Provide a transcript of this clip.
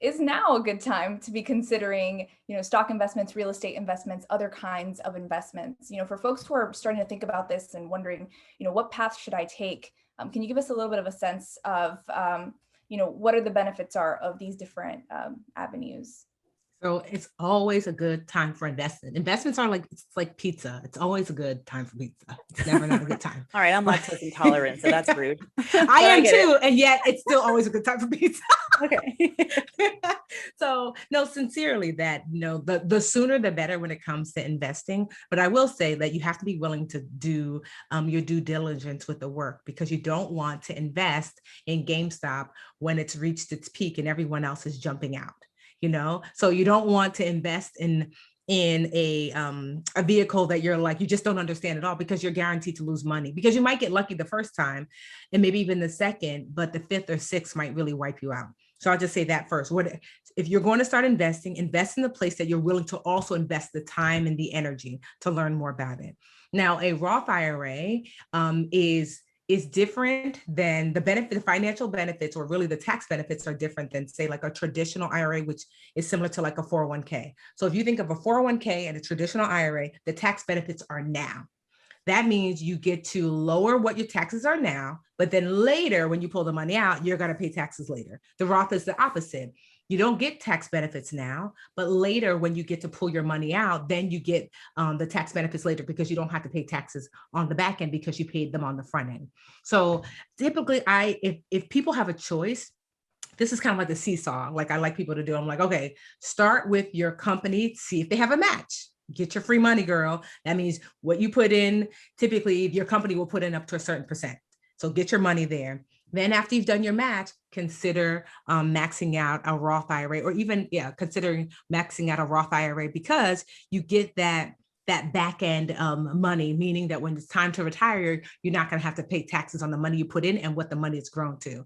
is now a good time to be considering, stock investments, real estate investments, other kinds of investments? For folks who are starting to think about this and wondering, what path should I take? Can you give us a little bit of a sense of, what are the benefits are of these different avenues? So it's always a good time for investment. Investments are it's like pizza. It's always a good time for pizza. It's never not a good time. All right, I'm lactose intolerant, so that's rude. I am too, and yet it's still always a good time for pizza. Okay. So no, sincerely, that the sooner the better when it comes to investing. But I will say that you have to be willing to do your due diligence with the work, because you don't want to invest in GameStop when it's reached its peak and everyone else is jumping out. So you don't want to invest in a vehicle that you just don't understand at all, because you're guaranteed to lose money, because you might get lucky the first time and maybe even the second, but the fifth or sixth might really wipe you out. So I'll just say that first. If you're going to start investing, invest in the place that you're willing to also invest the time and the energy to learn more about it. Now, a Roth IRA is different than the financial benefits, or really the tax benefits are different than, say, like a traditional IRA, which is similar to like a 401k. So if you think of a 401k and a traditional IRA, the tax benefits are now. That means you get to lower what your taxes are now, but then later when you pull the money out, you're going to pay taxes later. The Roth is the opposite. You don't get tax benefits now, but later when you get to pull your money out, then you get the tax benefits later, because you don't have to pay taxes on the back end because you paid them on the front end. So typically, if people have a choice, this is kind of like the seesaw. Like I like people to do. I'm like, okay, start with your company, see if they have a match. Get your free money, girl. That means what you put in, typically your company will put in up to a certain percent. So get your money there. Then after you've done your match, consider maxing out a Roth IRA, or even, considering maxing out a Roth IRA, because you get that back end money, meaning that when it's time to retire, you're not going to have to pay taxes on the money you put in and what the money has grown to.